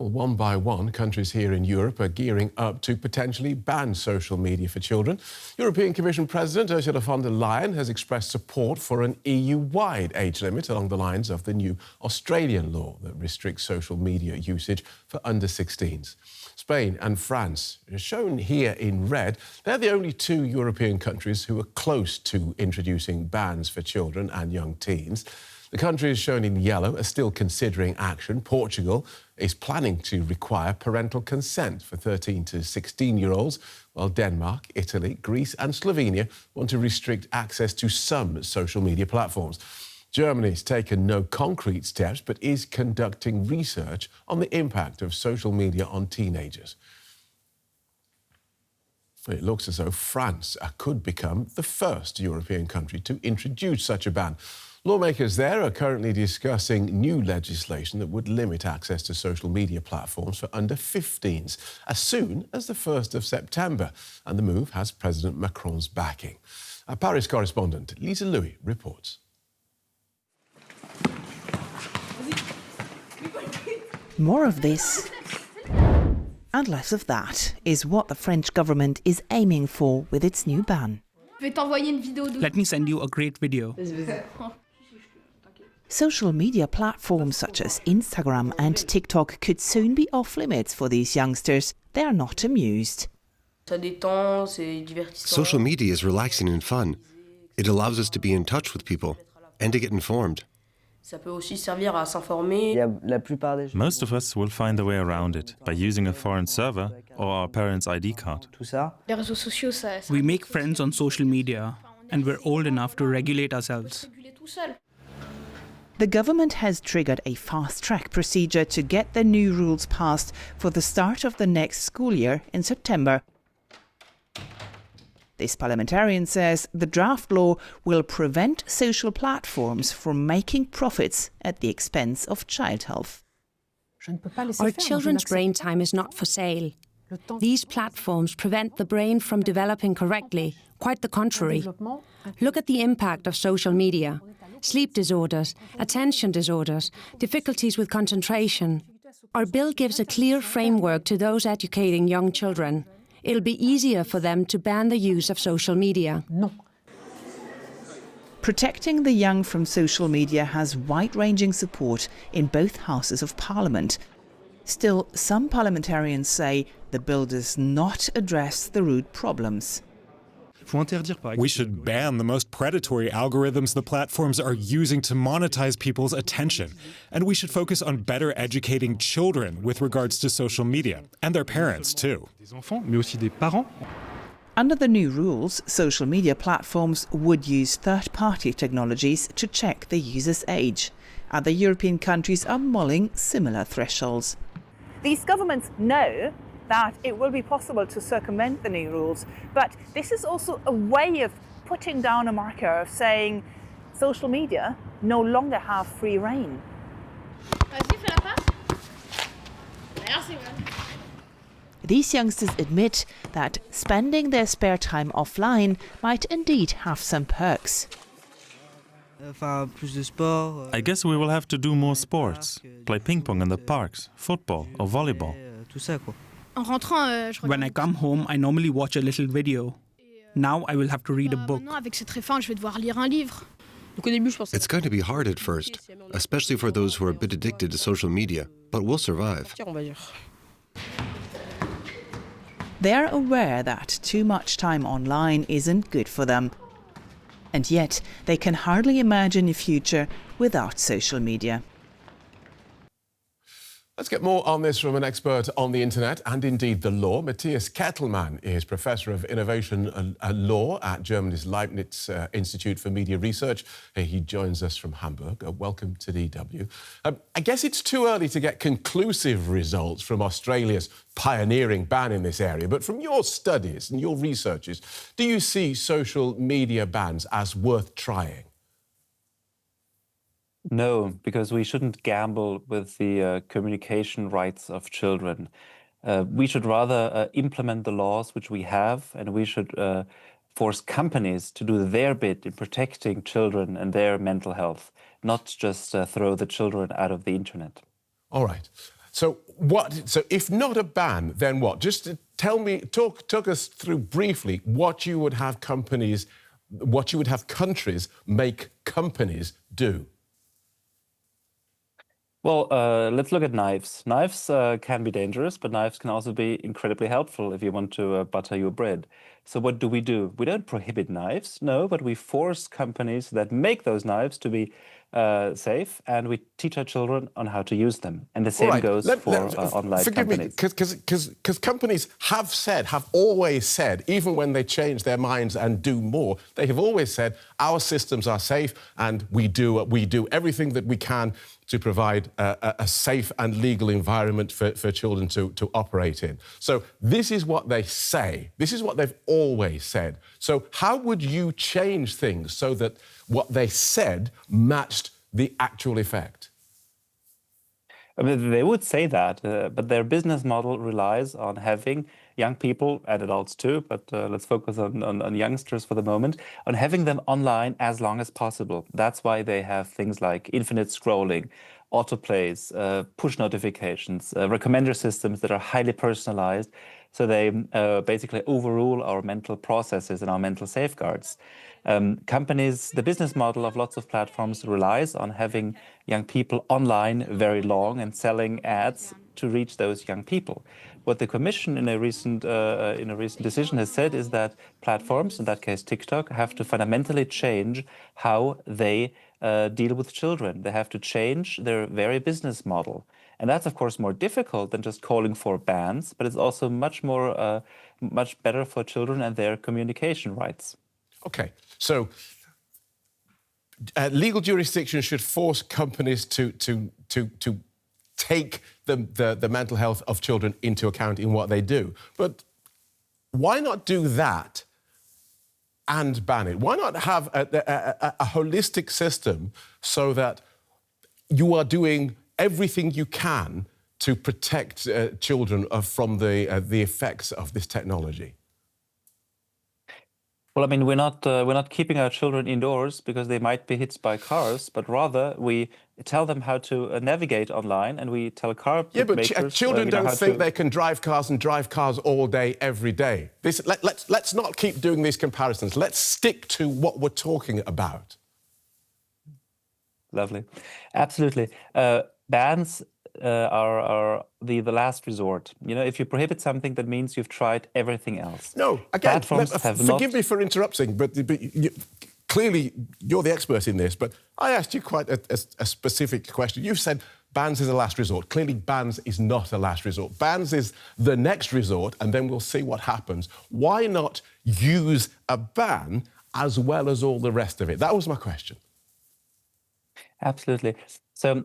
Well, one by one, countries here in Europe are gearing up to potentially ban social media for children. European Commission President Ursula von der Leyen has expressed support for an EU-wide age limit along the lines of the new Australian law that restricts social media usage for under 16s. Spain and France, shown here in red, they're the only two European countries who are close to introducing bans for children and young teens. The countries shown in yellow are still considering action. Portugal is planning to require parental consent for 13 to 16-year-olds, while Denmark, Italy, Greece and Slovenia want to restrict access to some social media platforms. Germany's taken no concrete steps, but is conducting research on the impact of social media on teenagers. It looks as though France could become the first European country to introduce such a ban. Lawmakers there are currently discussing new legislation that would limit access to social media platforms for under 15s as soon as the 1st of September. And the move has President Macron's backing. Our Paris correspondent Lisa Louis reports. More of this and less of that is what the French government is aiming for with its new ban. Let me send you a great video. Social media platforms such as Instagram and TikTok could soon be off limits for these youngsters. They are not amused. Social media is relaxing and fun. It allows us to be in touch with people and to get informed. Most of us will find a way around it by using a foreign server or our parents' ID card. We make friends on social media, and we're old enough to regulate ourselves. The government has triggered a fast-track procedure to get the new rules passed for the start of the next school year in September. This parliamentarian says the draft law will prevent social platforms from making profits at the expense of child health. Our children's brain time is not for sale. These platforms prevent the brain from developing correctly, quite the contrary. Look at the impact of social media. Sleep disorders, attention disorders, difficulties with concentration. Our bill gives a clear framework to those educating young children. It'll be easier for them to ban the use of social media. Protecting the young from social media has wide-ranging support in both houses of parliament. Still, some parliamentarians say the bill does not address the root problems. We should ban the most predatory algorithms the platforms are using to monetize people's attention. And we should focus on better educating children with regards to social media, and their parents too. Under the new rules, social media platforms would use third-party technologies to check the user's age. Other European countries are mulling similar thresholds. These governments know that it will be possible to circumvent the new rules, but this is also a way of putting down a marker of saying social media no longer have free rein. These youngsters admit that spending their spare time offline might indeed have some perks. I guess we will have to do more sports, play ping pong in the parks, football or volleyball. When I come home, I normally watch a little video. Now I will have to read a book. It's going to be hard at first, especially for those who are a bit addicted to social media, but we'll survive. They're aware that too much time online isn't good for them. And yet, they can hardly imagine a future without social media. Let's get more on this from an expert on the internet and indeed the law. Matthias Kettemann is Professor of Innovation and Law at Germany's Leibniz Institute for Media Research. He joins us from Hamburg. Welcome to DW. I guess it's too early to get conclusive results from Australia's pioneering ban in this area, but from your studies and your researches, do you see social media bans as worth trying? No, because we shouldn't gamble with the communication rights of children. We should rather implement the laws which we have, and we should force companies to do their bit in protecting children and their mental health, not just throw the children out of the internet. All right. So if not a ban, then what? Just talk us through briefly what you would have countries make companies do. Well, let's look at knives. Knives can be dangerous, but knives can also be incredibly helpful if you want to butter your bread. So what do? We don't prohibit knives, no, but we force companies that make those knives to be safe, and we teach our children on how to use them. And the same goes for online companies. Because companies have always said, even when they change their minds and do more, they have always said, our systems are safe and we do everything that we can to provide a safe and legal environment for children to operate in. So this is what they say. This is what they've always said. So how would you change things so that what they said matched the actual effect? I mean, they would say that, but their business model relies on having young people, and adults too, but let's focus on youngsters for the moment, on having them online as long as possible. That's why they have things like infinite scrolling, autoplays, push notifications, recommender systems that are highly personalized. So they basically overrule our mental processes and our mental safeguards. Companies, the business model of lots of platforms relies on having young people online very long and selling ads to reach those young people. What the Commission in a recent decision has said is that platforms, in that case TikTok, have to fundamentally change how they deal with children. They have to change their very business model. And that's, of course, more difficult than just calling for bans, but it's also much better for children and their communication rights. OK, so legal jurisdiction should force companies to take the mental health of children into account in what they do. But why not do that and ban it? Why not have a holistic system so that you are doing everything you can to protect children from the effects of this technology? Well, I mean, we're not keeping our children indoors because they might be hit by cars, but rather we tell them how to navigate online, and we tell car makers... Yeah, but children don't think they can drive cars all day, every day. Let's not keep doing these comparisons. Let's stick to what we're talking about. Lovely. Absolutely. Bans are the last resort. You know, if you prohibit something, that means you've tried everything else. No, again, forgive me for interrupting, but clearly you're the expert in this, but I asked you quite a specific question. You've said bans is a last resort. Clearly, bans is not a last resort. Bans is the next resort, and then we'll see what happens. Why not use a ban as well as all the rest of it? That was my question. Absolutely. So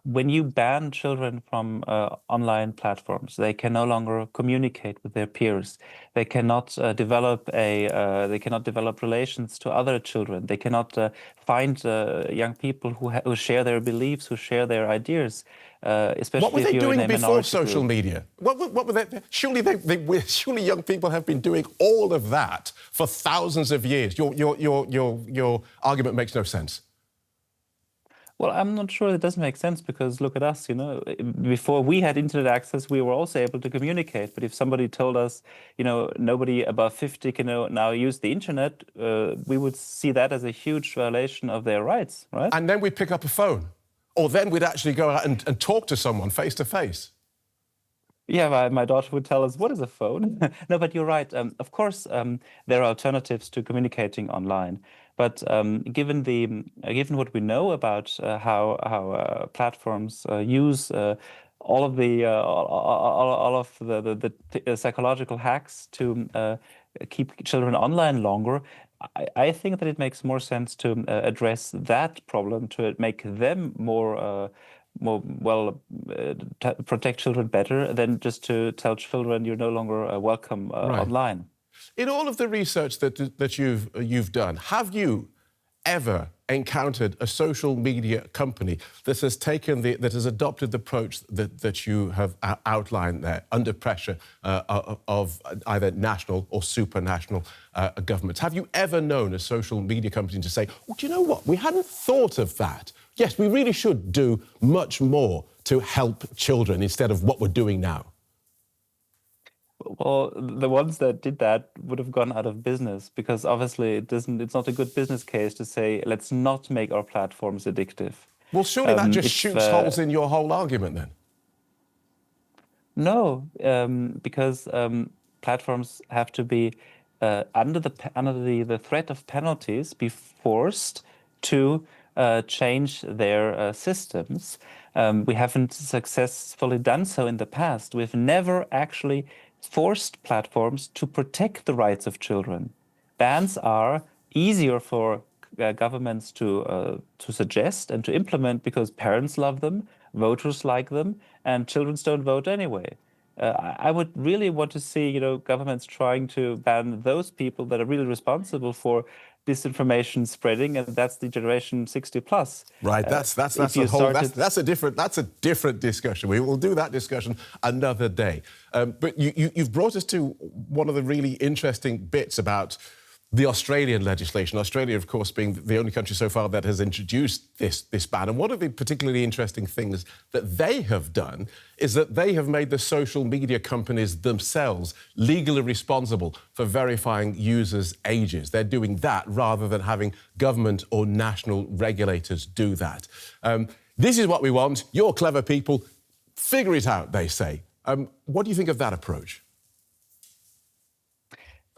when you ban children from online platforms, they can no longer communicate with their peers. They cannot develop relations to other children. They cannot find young people who share their beliefs, who share their ideas. Especially what were they doing before social media? What were they? Surely young people have been doing all of that for thousands of years. Your argument makes no sense. Well, I'm not sure it doesn't make sense, because look at us, you know, before we had internet access, we were also able to communicate. But if somebody told us, you know, nobody above 50 can now use the internet, we would see that as a huge violation of their rights, right? And then we'd pick up a phone, or then we'd actually go out and talk to someone face to face. Yeah, my daughter would tell us, what is a phone? No, but you're right. Of course, there are alternatives to communicating online. But given what we know about how platforms use all of the psychological hacks to keep children online longer, I think that it makes more sense to address that problem, to make them protect children better than just to tell children you're no longer welcome online. In all of the research that you've done, have you ever encountered a social media company that has adopted the approach that you have outlined there, under pressure of either national or supranational governments? Have you ever known a social media company to say, well, do you know what? We hadn't thought of that. Yes, we really should do much more to help children instead of what we're doing now? Well, the ones that did that would have gone out of business, because obviously it's not a good business case to say, let's not make our platforms addictive. Well, surely that just shoots holes in your whole argument then. No, because platforms have to be under the threat of penalties, be forced to change their systems. We haven't successfully done so in the past. We've never actually forced platforms to protect the rights of children. Bans are easier for governments to suggest and to implement because parents love them, voters like them, and children don't vote anyway. I would really want to see, governments trying to ban those people that are really responsible for disinformation spreading, and that's the generation 60+. Right, that's a different discussion. We will do that discussion another day. But you've brought us to one of the really interesting bits about the Australian legislation. Australia, of course, being the only country so far that has introduced this ban. And one of the particularly interesting things that they have done is that they have made the social media companies themselves legally responsible for verifying users' ages. They're doing that rather than having government or national regulators do that. This is what we want. You're clever people. Figure it out, they say. What do you think of that approach?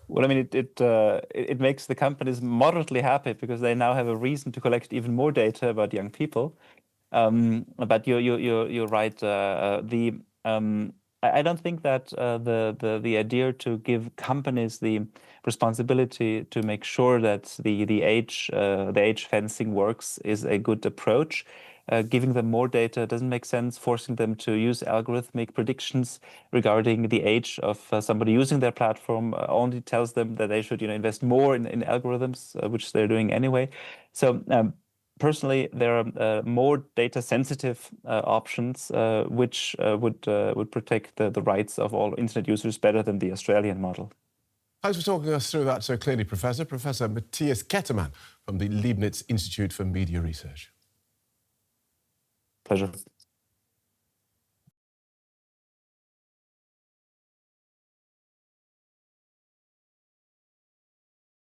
Well, I mean, it makes the companies moderately happy because they now have a reason to collect even more data about young people. But you're right. I don't think that the idea to give companies the responsibility to make sure that the age fencing works is a good approach. Giving them more data doesn't make sense. Forcing them to use algorithmic predictions regarding the age of somebody using their platform only tells them that they should, invest more in algorithms, which they're doing anyway. So personally, there are more data-sensitive options which would protect the rights of all internet users better than the Australian model. Thanks for talking us through that so clearly, Professor. Professor Matthias Kettemann from the Leibniz Institute for Media Research. Pleasure.